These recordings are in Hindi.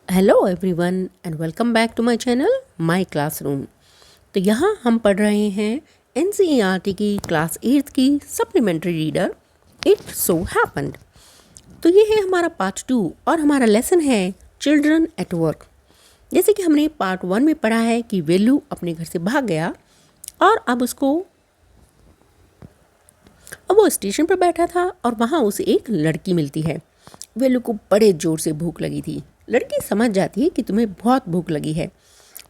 Hello everyone and welcome back to my channel my classroom. तो यहाँ हम पढ़ रहे हैं एनसीईआरटी की क्लास 8 की supplementary reader it so happened. तो ये है हमारा पार्ट 2 और हमारा लेसन है चिल्ड्रन एट वर्क। जैसे कि हमने पार्ट 1 में पढ़ा है कि वेलू अपने घर से भाग गया और अब वो स्टेशन पर बैठा था और वहाँ उसे एक लड़की मिलती है। वेलू को बड़े ज़ोर से भूख लगी थी। लड़की समझ जाती है कि तुम्हें बहुत भूख लगी है।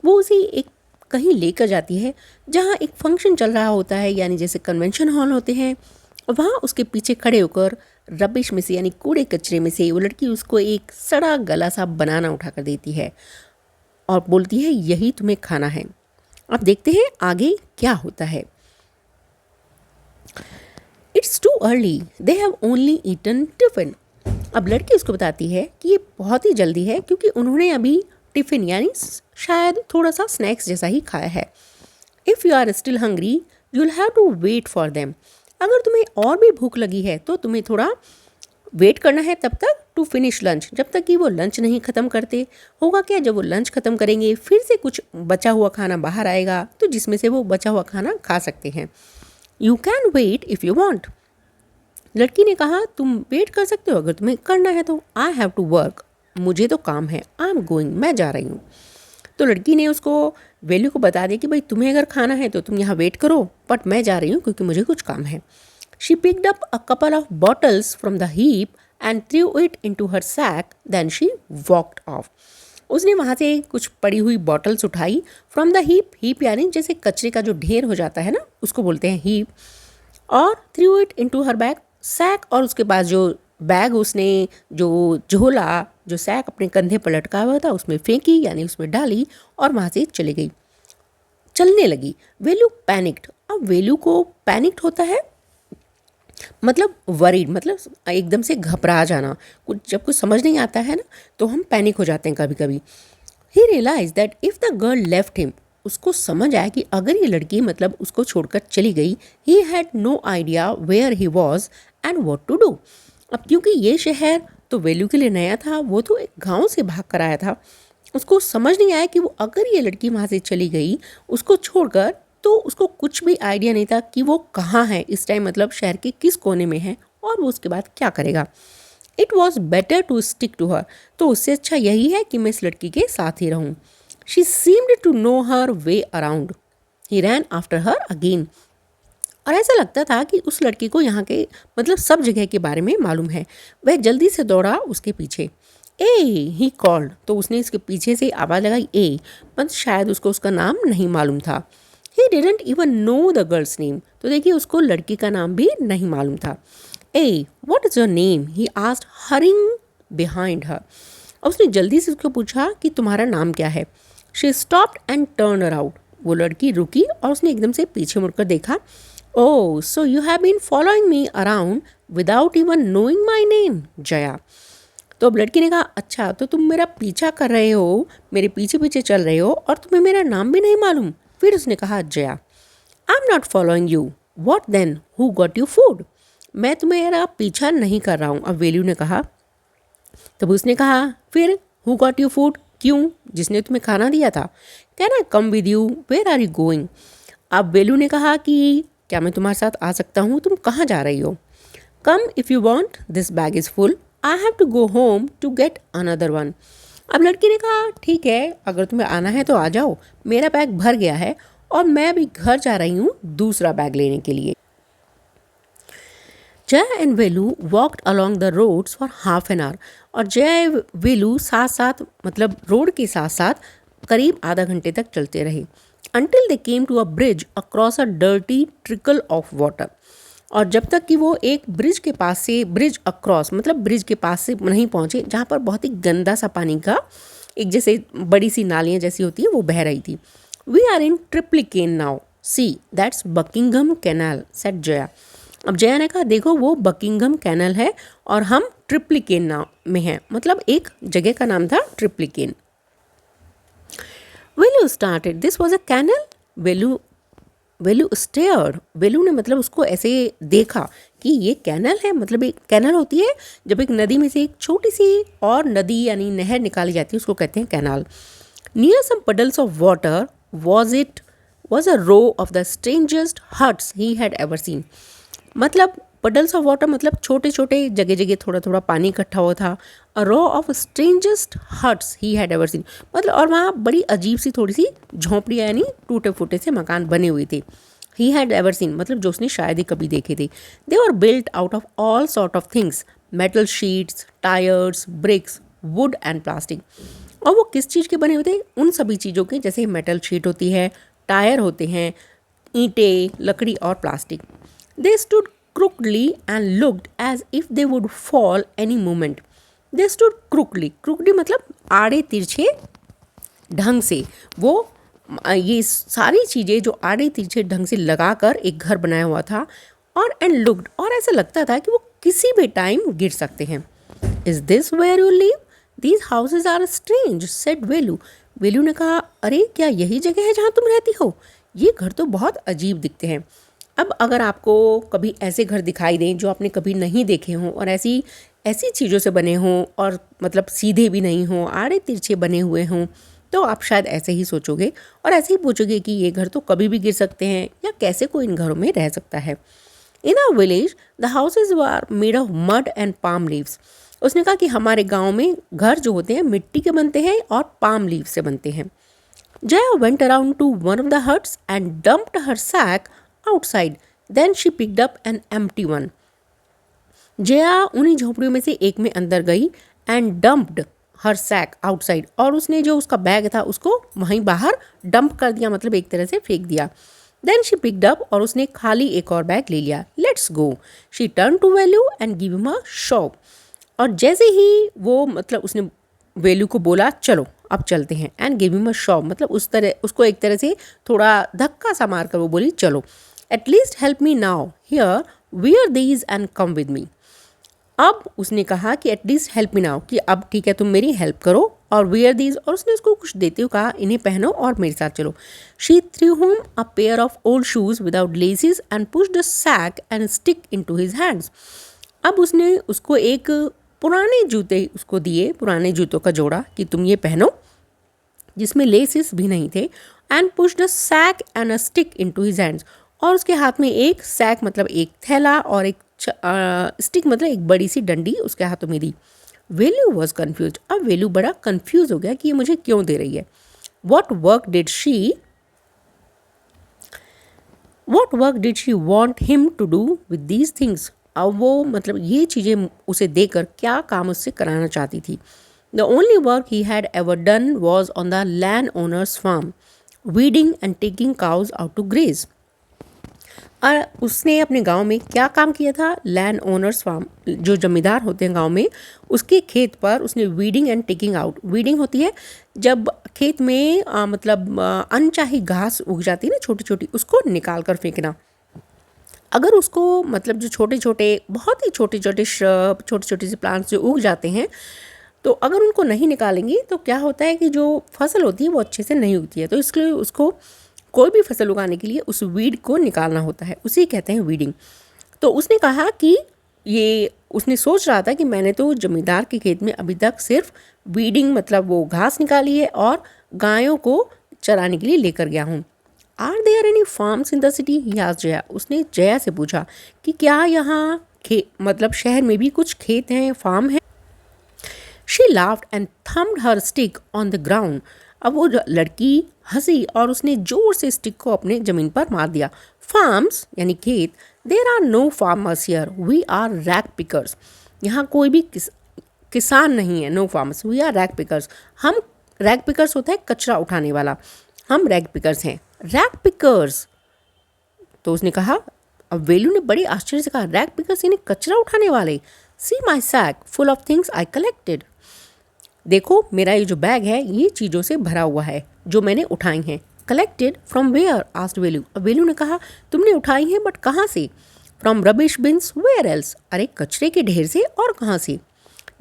वो उसे एक कहीं लेकर जाती है जहाँ एक फंक्शन चल रहा होता है, यानी जैसे कन्वेंशन हॉल होते हैं। और वहाँ उसके पीछे खड़े होकर रबिश में से यानी कूड़े कचरे में से वो लड़की उसको एक सड़ा गला सा बनाना उठाकर देती है और बोलती है यही तुम्हें खाना है। अब देखते हैं आगे क्या होता है। It's too early, they have only eaten tiffin. अब लड़की उसको बताती है कि ये बहुत ही जल्दी है क्योंकि उन्होंने अभी टिफ़िन यानी शायद थोड़ा सा स्नैक्स जैसा ही खाया है। If you are still hungry you will have to wait for them. अगर तुम्हें और भी भूख लगी है तो तुम्हें थोड़ा वेट करना है तब तक टू फिनिश लंच, जब तक कि वो लंच नहीं ख़त्म करते। होगा क्या, जब वो लंच ख़त्म करेंगे फिर से कुछ बचा हुआ खाना बाहर आएगा तो जिसमें से वो बचा हुआ खाना खा सकते हैं। You can wait if you want. लड़की ने कहा तुम वेट कर सकते हो अगर तुम्हें करना है तो। आई हैव टू वर्क, मुझे तो काम है। आई एम गोइंग, मैं जा रही हूँ। तो लड़की ने उसको वेल्यू को बता दिया कि भाई तुम्हें अगर खाना है तो तुम यहाँ वेट करो, बट मैं जा रही हूँ क्योंकि मुझे कुछ काम है। She picked up a couple of bottles from the heap and threw it into her sack, then she walked off. उसने वहाँ से कुछ पड़ी हुई बॉटल्स उठाई फ्रॉम द हीप। हीप यानी जैसे कचरे का जो ढेर हो जाता है ना, उसको बोलते हैं हीप। और threw it into her bag sack, और उसके बाद जो बैग उसने जो झोला जो सैक अपने कंधे पर लटका हुआ था उसमें फेंकी यानी उसमें डाली और वहाँ से चली गई, चलने लगी। वेलू पैनिक्ड। अब वेलू को पैनिक्ड होता है मतलब वरीड, मतलब एकदम से घबरा जाना। कुछ जब कुछ समझ नहीं आता है ना तो हम पैनिक हो जाते हैं कभी कभी। He realize that if the girl left him, उसको समझ आया कि अगर ये लड़की मतलब उसको छोड़कर चली गई, he had no idea where he was and what to do. अब क्योंकि ये शहर तो वेलू के लिए नया था, वो तो एक गांव से भाग कर आया था। उसको समझ नहीं आया कि वो अगर ये लड़की वहाँ से चली गई उसको छोड़कर, तो उसको कुछ भी आइडिया नहीं था कि वो कहाँ है इस टाइम, मतलब शहर के किस कोने में है और वो उसके बाद क्या करेगा। It was better to stick to her, तो उससे अच्छा यही है कि मैं इस लड़की के साथ ही रहूं। She seemed to know her way around. He ran after her again. और ऐसा लगता था कि उस लड़की को यहाँ के मतलब सब जगह के बारे में मालूम है। वह जल्दी से दौड़ा उसके पीछे। ए ही कॉल्ड, तो उसने इसके पीछे से आवाज़ लगाई ए, पर शायद उसको उसका नाम नहीं मालूम था। He didn't even know the girls name, तो देखिए उसको लड़की का नाम भी नहीं मालूम था। Eh what is your name, he asked hurrying behind her. और उसने जल्दी से उसको पूछा कि तुम्हारा नाम क्या है। She stopped and turn around. वो लड़की रुकी और उसने एकदम से पीछे मुड़कर देखा। Oh so you have been following me around without even knowing my name Jaya. तो अब लड़की ने कहा अच्छा तो तुम मेरा पीछा कर रहे हो, मेरे पीछे पीछे चल रहे हो और तुम्हें मेरा नाम भी नहीं मालूम। फिर उसने कहा Jaya, I am not following you, what then, who got you food. मैं तुम्हें पीछा नहीं कर रहा हूँ। अब वेल्यू ने कहा, तब उसने कहा फिर हु गॉट यू फूड, क्यों, जिसने तुम्हें खाना दिया था। Can I come with you, where are you going. अब वेलू ने कहा कि क्या मैं तुम्हारे साथ आ सकता हूँ, तुम कहाँ जा रही हो। Come if you want, this bag is full, I have to go home to get another one. अब लड़की ने कहा ठीक है अगर तुम्हें आना है तो आ जाओ, मेरा बैग भर गया है और मैं अभी घर जा रही हूँ दूसरा बैग लेने के लिए। Jaya and Velu walked along the roads for half an hour. और जया वेलू साथ साथ मतलब रोड के साथ साथ करीब आधा घंटे तक चलते रहे। Until they came to a bridge across a dirty trickle of water. और जब तक कि वो एक ब्रिज के पास से, ब्रिज अक्रॉस मतलब ब्रिज के पास से नहीं पहुँचे जहाँ पर बहुत ही गंदा सा पानी का एक जैसे बड़ी सी नालियाँ जैसी होती है वो बह रही थी। We are in Triplicane now, see that's Buckingham Canal, said Jaya. अब जया ने कहा देखो वो बकिंगम कैनल है और हम ट्रिप्लिकेन नाम में हैं, मतलब एक जगह का नाम था Triplicane. Velu started, this was a canal. Velu Velu stared, Velu ने मतलब उसको ऐसे देखा कि ये कैनल है, मतलब एक कैनल होती है जब एक नदी में से एक छोटी सी और नदी यानी नहर निकाली जाती है, उसको कहते हैं canal. Near some puddles of water was a row of the strangest huts he had ever seen. मतलब puddles of water मतलब छोटे छोटे जगह जगह थोड़ा थोड़ा पानी इकट्ठा हुआ था. A row of strangest huts he had ever seen, मतलब और वहाँ बड़ी अजीब सी थोड़ी सी झोंपड़ियाँ यानी टूटे फूटे से मकान बने हुए थे. He had ever seen मतलब जो उसने शायद ही कभी देखे थे. They were built out of all sort of things, metal sheets, tires, bricks, wood and plastic. और वो किस चीज़ के बने हुए थे? उन सभी चीज़ों के, जैसे मेटल शीट होती है, टायर होते हैं, ईंटें, लकड़ी और plastic. They stood crookedly and looked as if they would fall any moment. They stood crookedly मतलब आड़े तिरछे ढंग से. वो ये सारी चीज़ें जो आड़े तिरछे ढंग से लगाकर एक घर बनाया हुआ था, और एंड लुक्ड, और ऐसा लगता था कि वो किसी भी टाइम गिर सकते हैं. Is this where you live? These houses are strange, said Velu. Velu ने कहा, अरे क्या यही जगह है जहाँ तुम रहती हो? ये घर तो बहुत अजीब दिखते हैं. अब अगर आपको कभी ऐसे घर दिखाई दें जो आपने कभी नहीं देखे हों और ऐसी ऐसी चीज़ों से बने हों और मतलब सीधे भी नहीं हों, आड़े तिरछे बने हुए हों, तो आप शायद ऐसे ही सोचोगे और ऐसे ही पूछोगे कि ये घर तो कभी भी गिर सकते हैं, या कैसे कोई इन घरों में रह सकता है. In our village the houses are made of mud and palm leaves. उसने कहा कि हमारे गांव में घर जो होते हैं मिट्टी के बनते हैं और पाम लीव से बनते हैं. Jaya went around to one of the huts and dumped her sack outside. Then she picked up an empty one. Jaya उन्हीं झोपड़ियों में से एक में अंदर गई and dumped her sack outside, और उसने जो उसका बैग था उसको वहीं बाहर डंप कर दिया, मतलब एक तरह से फेंक दिया. देन शी पिक्ड अप, और उसने खाली एक और बैग ले लिया. Let's go, she turn to Velu and give him a shove. और जैसे ही वो मतलब उसने वेलू को बोला चलो अब चलते हैं, and give him a shop मतलब उस तरह उसको एक तरह से थोड़ा धक्का सा मार कर वो बोली चलो. At least help me now here, wear these and come with me. अब उसने कहा कि एटलीस्ट हेल्प मी नाउ, कि अब ठीक है तुम मेरी हेल्प करो, और वियर दीज, और उसने उसको कुछ देते हुए कहा इन्हें पहनो और मेरे साथ चलो. She threw him a pair of old shoes without laces and pushed a sack and stick into his hands. अब उसने उसको एक पुराने जूते उसको दिए, पुराने जूतों का जोड़ा, कि तुम ये पहनो, जिसमें लेसेस भी नहीं थे. And pushed a sack and a stick into his hands, और उसके हाथ में एक सैक मतलब एक थैला और एक स्टिक मतलब एक बड़ी सी डंडी उसके हाथों में दी. वेलू वॉज कन्फ्यूज. अब वेलू बड़ा कन्फ्यूज हो गया कि ये मुझे क्यों दे रही है. What work did she want him to do with these things. अब वो मतलब ये चीज़ें उसे देकर क्या काम उससे कराना चाहती थी. The only work he had ever done was on the landowner's farm, weeding and taking cows out to graze. और उसने अपने गांव में क्या काम किया था? लैंड ओनर्स फार्म, जो जमींदार होते हैं गांव में, उसके खेत पर उसने weeding and taking out. Weeding होती है जब खेत में मतलब अनचाही घास उग जाती है ना छोटी छोटी, उसको निकाल कर फेंकना. अगर उसको मतलब जो छोटे छोटे बहुत ही छोटे छोटे श्रब, छोटे छोटे से प्लांट्स जो उग जाते हैं, तो अगर उनको नहीं निकालेंगे तो क्या होता है कि जो फसल होती है वो अच्छे से नहीं उगती है. तो इसलिए उसको कोई भी फसल उगाने के लिए उस वीड को निकालना होता है, उसी कहते हैं वीडिंग. तो उसने कहा कि ये उसने सोच रहा था कि मैंने तो जमींदार के खेत में अभी तक सिर्फ वीडिंग मतलब वो घास निकाली है और गायों को चराने के लिए लेकर गया हूँ. Are there any farms in the city? He asked Jaya. उसने जया से पूछा कि क्या यहाँ मतलब शहर में भी कुछ खेत हैं, फार्म है. She laughed and thumbed her stick on the ground. अब वो लड़की हंसी और उसने जोर से स्टिक को अपने जमीन पर मार दिया. फार्म्स यानी खेत. There are no farmers here, we are rag pickers. यहाँ कोई भी किसान नहीं है. No farmers, we are rag pickers. हम रैक पिकर्स होता है कचरा उठाने वाला, हम रैक पिकर्स हैं. रैक पिकर्स, तो उसने कहा. अब वेलू ने बड़े आश्चर्य से कहा रैक पिकर्स यानी कचरा उठाने वाले. See my sack full of things I collected. देखो मेरा ये जो बैग है ये चीज़ों से भरा हुआ है जो मैंने उठाई हैं. Collected from where? Asked Velu. अब वेलू ने कहा तुमने उठाई हैं बट कहाँ से? From rubbish bins, where else? अरे कचरे के ढेर से, और कहाँ से?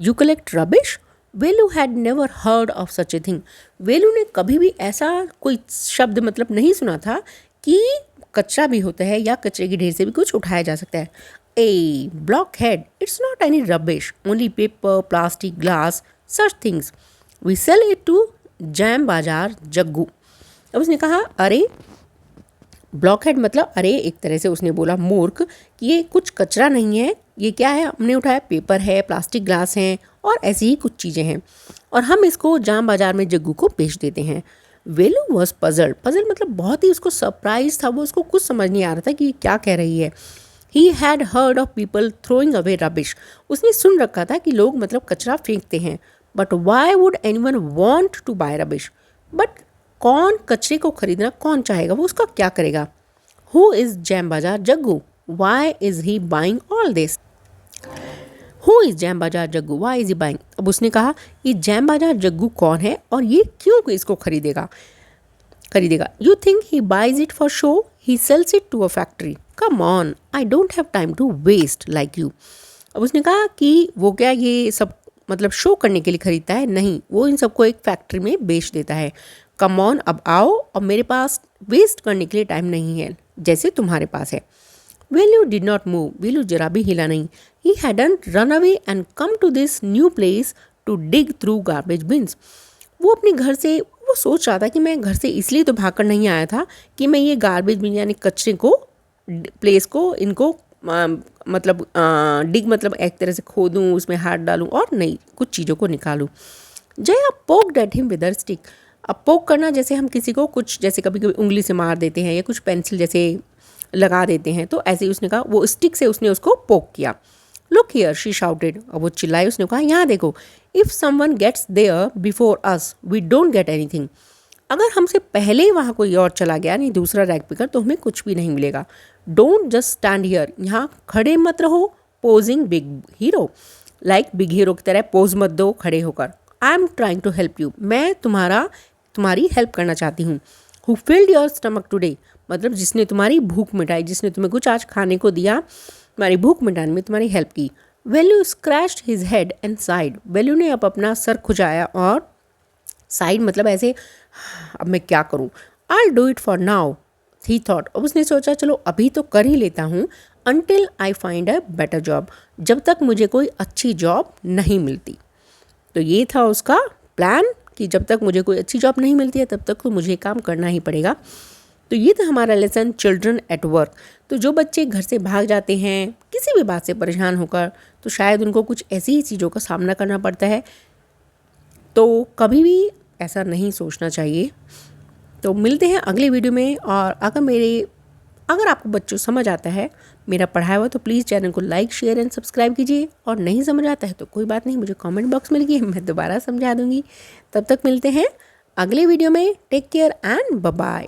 You collect rubbish? Velu had never heard of such a thing. Velu ने कभी भी ऐसा कोई शब्द मतलब नहीं सुना था कि कचरा भी होता है या कचरे के ढेर से भी कुछ उठाया जा सकता है। A blockhead, it's not any rubbish, only paper, plastic, glass, such things. We sell it to Jam Bazaar Jaggu. अब उसने कहा अरे ब्लॉकहेड मतलब अरे, एक तरह से उसने बोला मूर्ख कि ये कुछ कचरा नहीं है, ये क्या है हमने उठाया, पेपर है, प्लास्टिक ग्लास हैं और ऐसी ही कुछ चीज़ें हैं और हम इसको जाम बाजार में जग्गू को बेच देते हैं। वेलू वॉज पजल्ड, पजल मतलब बहुत ही उसको सरप्राइज था, वो उसको कुछ समझ नहीं आ रहा था कि क्या कह रही है। He had heard of people throwing away rubbish, उसने सुन रखा था कि लोग मतलब कचरा फेंकते हैं। But why would anyone want to buy rubbish, but कौन कचरे को खरीदना कौन चाहेगा, वो उसका क्या करेगा। Who is Jam Bazaar Jaggu, why is he buying all this. Who is Jam Bazaar Jaggu, why is he buying. अब उसने कहा ये जैम बाजार जग्गू कौन है और ये क्यों इसको खरीदेगा। You think he buys it for show, he sells it to a factory, come on, I don't have time to waste like you. अब उसने कहा कि वो क्या ये सब मतलब शो करने के लिए खरीदता है, नहीं, वो इन सबको एक फैक्ट्री में बेच देता है। कम ऑन, अब आओ, और मेरे पास वेस्ट करने के लिए टाइम नहीं है जैसे तुम्हारे पास है। Velu did not move, Velu जरा भी हिला नहीं। He hadn't run away and come to this new place to dig through garbage bins. वो अपने घर से वो सोच रहा था कि मैं घर से इसलिए तो भाग कर नहीं आया था कि मैं ये गार्बेज बिन यानी कचरे को प्लेस को इनको मतलब डिग मतलब एक तरह से खोदूँ, उसमें हाथ डालूँ और नहीं कुछ चीज़ों को निकालूँ। Jaya poked at him with her stick. अब पोक करना जैसे हम किसी को कुछ जैसे कभी कभी उंगली से मार देते हैं या कुछ पेंसिल जैसे लगा देते हैं, तो ऐसे ही उसने कहा, वो स्टिक से उसने उसको पोक किया। लुक हियर, शी शाउटेड, और वो चिल्लाई, उसने कहा यहाँ देखो, if someone gets there before us we don't get anything. अगर हमसे पहले वहाँ कोई और चला गया नहीं दूसरा रैक पिकर, तो हमें कुछ भी नहीं मिलेगा। डोंट जस्ट स्टैंड हियर, यहाँ खड़े मत रहो, posing big hero, like big hero की तरह पोज मत दो खड़े होकर। I am trying to help you, मैं तुम्हारी हेल्प करना चाहती हूँ। Who filled your stomach today, मतलब जिसने तुम्हारी भूख मिटाई, जिसने तुम्हें कुछ आज खाने को दिया, तुम्हारी भूख मिटाने में तुम्हारी हेल्प की। Value scratched his head and side, value ने अब अपना सर खुजाया और साइड मतलब ऐसे, अब मैं क्या करूँ। I do it for now, he thought, अब उसने सोचा चलो अभी तो कर ही लेता हूँ, until I find a better job, जब तक मुझे कोई अच्छी जॉब नहीं मिलती। तो ये था उसका प्लान कि जब तक मुझे कोई अच्छी जॉब नहीं मिलती है तब तक तो मुझे काम करना ही पड़ेगा। तो ये था हमारा लेसन चिल्ड्रन एट वर्क। तो जो बच्चे घर से भाग जाते हैं किसी भी बात से परेशान होकर, तो शायद उनको कुछ ऐसी ही चीज़ों का सामना करना पड़ता है, तो कभी भी ऐसा नहीं सोचना चाहिए। तो मिलते हैं अगले वीडियो में, और अगर आपको बच्चों समझ आता है मेरा पढ़ाया हुआ, तो प्लीज़ चैनल को लाइक शेयर एंड सब्सक्राइब कीजिए, और नहीं समझ आता है तो कोई बात नहीं, मुझे कमेंट बॉक्स में लिखिए, मैं दोबारा समझा दूँगी। तब तक मिलते हैं अगले वीडियो में। Take care and bye bye.